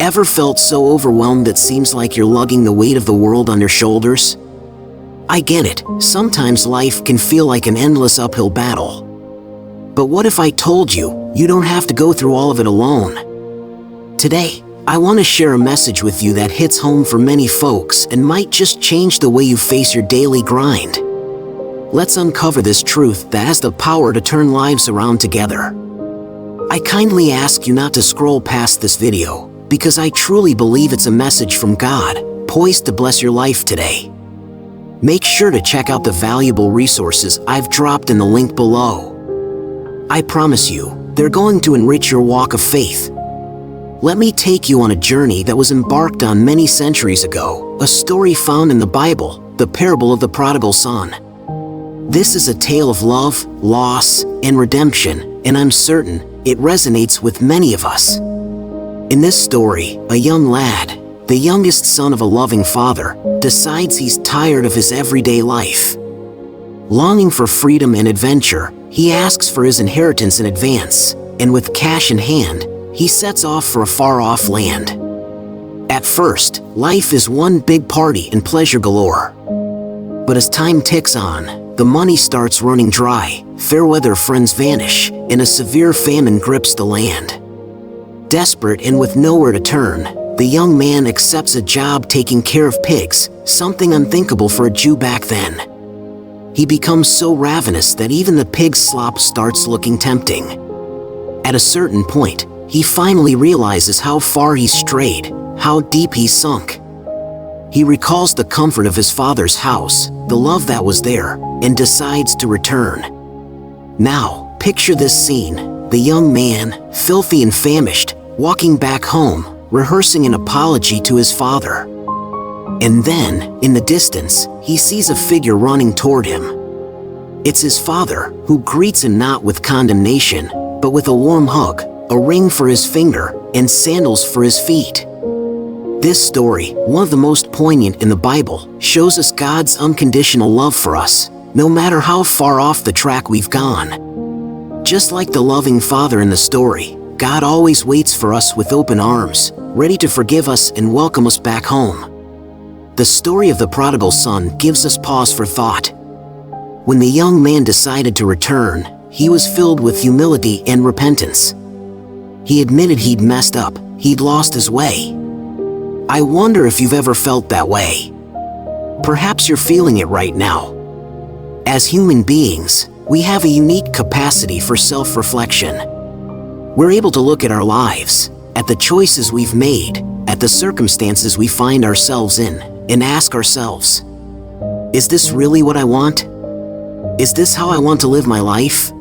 Ever felt so overwhelmed it seems like you're lugging the weight of the world on your shoulders? I get it, sometimes life can feel like an endless uphill battle. But what if I told you, you don't have to go through all of it alone? Today, I want to share a message with you that hits home for many folks and might just change the way you face your daily grind. Let's uncover this truth that has the power to turn lives around together. I kindly ask you not to scroll past this video, because I truly believe it's a message from God, poised to bless your life today. Make sure to check out the valuable resources I've dropped in the link below. I promise you, they're going to enrich your walk of faith. Let me take you on a journey that was embarked on many centuries ago, a story found in the Bible, the parable of the prodigal son. This is a tale of love, loss, and redemption, and I'm certain it resonates with many of us. In this story, a young lad, the youngest son of a loving father, decides he's tired of his everyday life. Longing for freedom and adventure, he asks for his inheritance in advance, and with cash in hand, he sets off for a far-off land. At first, life is one big party and pleasure galore. But as time ticks on, the money starts running dry, fair-weather friends vanish, and a severe famine grips the land. Desperate and with nowhere to turn, the young man accepts a job taking care of pigs, something unthinkable for a Jew back then. He becomes so ravenous that even the pig's slop starts looking tempting. At a certain point, he finally realizes how far he's strayed, how deep he's sunk. He recalls the comfort of his father's house, the love that was there, and decides to return. Now, picture this scene. The young man, filthy and famished, walking back home, rehearsing an apology to his father. And then, in the distance, he sees a figure running toward him. It's his father, who greets him not with condemnation, but with a warm hug, a ring for his finger, and sandals for his feet. This story, one of the most poignant in the Bible, shows us God's unconditional love for us, no matter how far off the track we've gone. Just like the loving father in the story, God always waits for us with open arms, ready to forgive us and welcome us back home. The story of the prodigal son gives us pause for thought. When the young man decided to return, he was filled with humility and repentance. He admitted he'd messed up, he'd lost his way. I wonder if you've ever felt that way. Perhaps you're feeling it right now. As human beings, we have a unique capacity for self-reflection. We're able to look at our lives, at the choices we've made, at the circumstances we find ourselves in, and ask ourselves, is this really what I want? Is this how I want to live my life?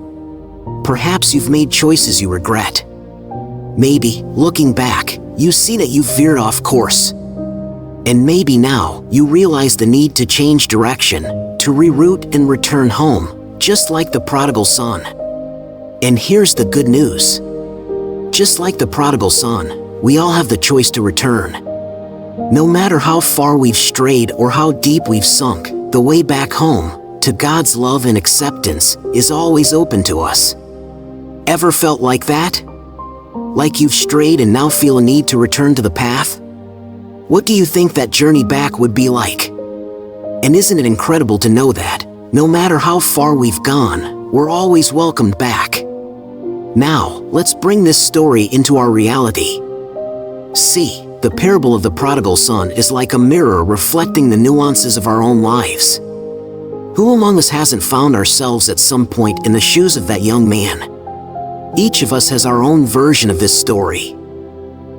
Perhaps you've made choices you regret. Maybe, looking back, you see that you've veered off course. And maybe now, you realize the need to change direction, to reroute and return home, just like the prodigal son. And here's the good news. Just like the prodigal son, we all have the choice to return. No matter how far we've strayed or how deep we've sunk, the way back home, to God's love and acceptance, is always open to us. Ever felt like that? Like you've strayed and now feel a need to return to the path? What do you think that journey back would be like? And isn't it incredible to know that, no matter how far we've gone, we're always welcomed back? Now, let's bring this story into our reality. See, the parable of the prodigal son is like a mirror reflecting the nuances of our own lives. Who among us hasn't found ourselves at some point in the shoes of that young man? Each of us has our own version of this story.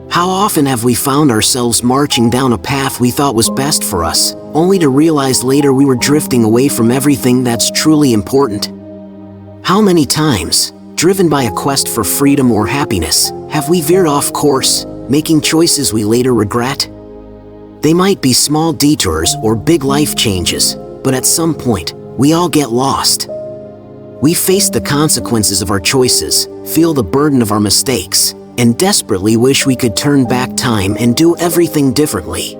How often have we found ourselves marching down a path we thought was best for us, only to realize later we were drifting away from everything that's truly important? How many times, driven by a quest for freedom or happiness, have we veered off course, making choices we later regret? They might be small detours or big life changes, but at some point, we all get lost. We face the consequences of our choices, feel the burden of our mistakes, and desperately wish we could turn back time and do everything differently.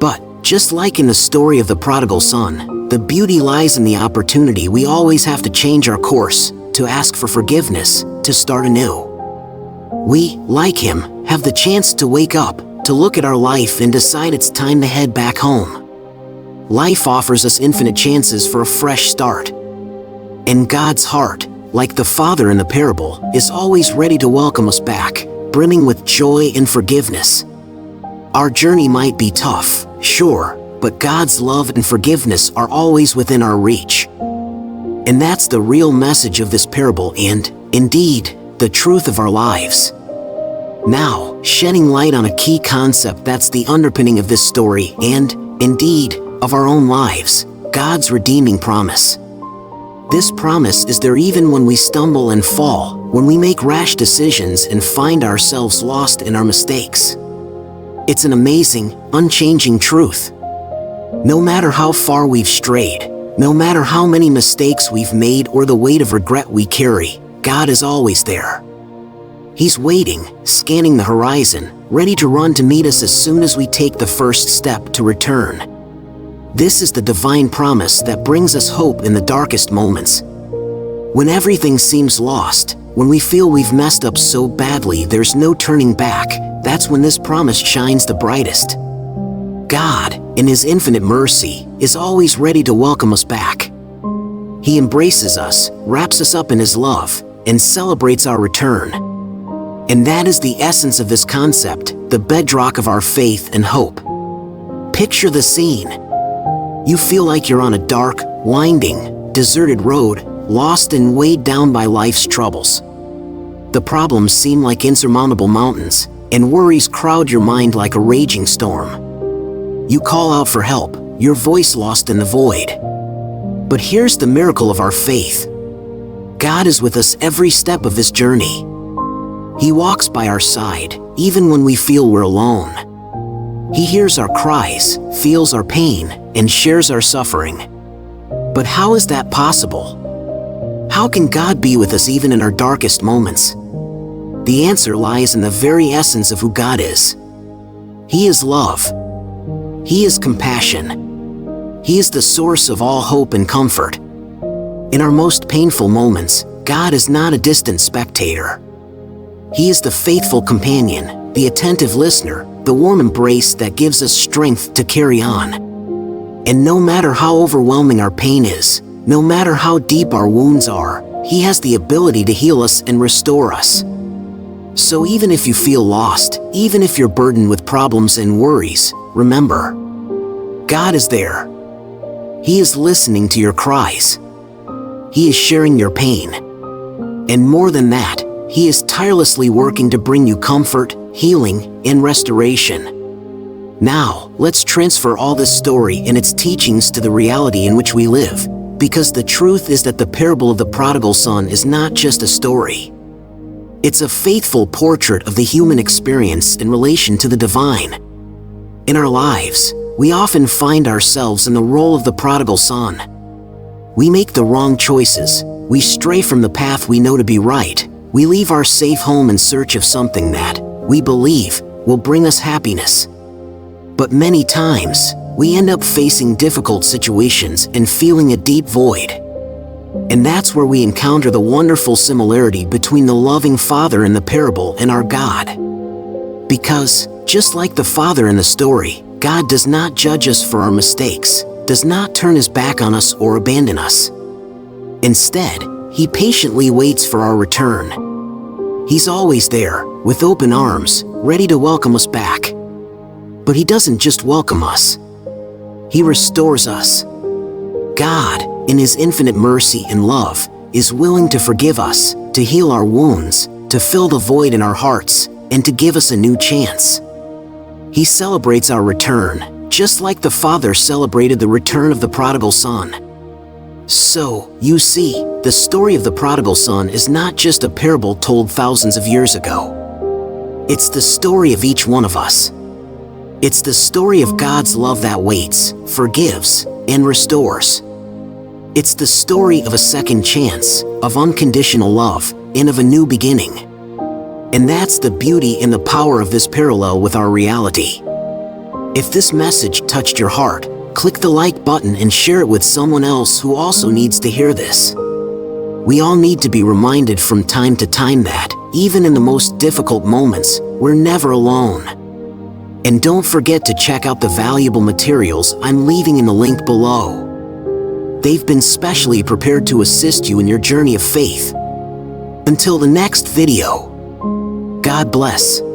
But, just like in the story of the prodigal son, the beauty lies in the opportunity we always have to change our course, to ask for forgiveness, to start anew. We, like him, have the chance to wake up, to look at our life and decide it's time to head back home. Life offers us infinite chances for a fresh start. And God's heart, like the Father in the parable, is always ready to welcome us back, brimming with joy and forgiveness. Our journey might be tough, sure, but God's love and forgiveness are always within our reach. And that's the real message of this parable and, indeed, the truth of our lives. Now, shedding light on a key concept that's the underpinning of this story and, indeed, of our own lives, God's redeeming promise. This promise is there even when we stumble and fall, when we make rash decisions and find ourselves lost in our mistakes. It's an amazing, unchanging truth. No matter how far we've strayed, no matter how many mistakes we've made or the weight of regret we carry, God is always there. He's waiting, scanning the horizon, ready to run to meet us as soon as we take the first step to return. This is the divine promise that brings us hope in the darkest moments. When everything seems lost, when we feel we've messed up so badly there's no turning back, that's when this promise shines the brightest. God, in His infinite mercy, is always ready to welcome us back. He embraces us, wraps us up in His love, and celebrates our return. And that is the essence of this concept, the bedrock of our faith and hope. Picture the scene. You feel like you're on a dark, winding, deserted road, lost and weighed down by life's troubles. The problems seem like insurmountable mountains, and worries crowd your mind like a raging storm. You call out for help, your voice lost in the void. But here's the miracle of our faith. God is with us every step of this journey. He walks by our side, even when we feel we're alone. He hears our cries, feels our pain, and shares our suffering. But how is that possible? How can God be with us even in our darkest moments? The answer lies in the very essence of who God is. He is love. He is compassion. He is the source of all hope and comfort. In our most painful moments, God is not a distant spectator. He is the faithful companion, the attentive listener, the warm embrace that gives us strength to carry on. And no matter how overwhelming our pain is, no matter how deep our wounds are, He has the ability to heal us and restore us. So even if you feel lost, even if you're burdened with problems and worries, remember, God is there. He is listening to your cries. He is sharing your pain. And more than that, He is tirelessly working to bring you comfort, healing, and restoration. Now, let's transfer all this story and its teachings to the reality in which we live, because the truth is that the parable of the prodigal son is not just a story. It's a faithful portrait of the human experience in relation to the divine. In our lives, we often find ourselves in the role of the prodigal son. We make the wrong choices, we stray from the path we know to be right, we leave our safe home in search of something that, we believe, will bring us happiness. But many times, we end up facing difficult situations and feeling a deep void. And that's where we encounter the wonderful similarity between the loving Father in the parable and our God. Because, just like the Father in the story, God does not judge us for our mistakes, does not turn His back on us or abandon us. Instead, He patiently waits for our return. He's always there, with open arms, ready to welcome us back. But He doesn't just welcome us. He restores us. God, in His infinite mercy and love, is willing to forgive us, to heal our wounds, to fill the void in our hearts, and to give us a new chance. He celebrates our return, just like the Father celebrated the return of the prodigal son. So, you see, the story of the prodigal son is not just a parable told thousands of years ago. It's the story of each one of us. It's the story of God's love that waits, forgives, and restores. It's the story of a second chance, of unconditional love, and of a new beginning. And that's the beauty and the power of this parallel with our reality. If this message touched your heart, click the like button and share it with someone else who also needs to hear this. We all need to be reminded from time to time that, even in the most difficult moments, we're never alone. And don't forget to check out the valuable materials I'm leaving in the link below. They've been specially prepared to assist you in your journey of faith. Until the next video, God bless.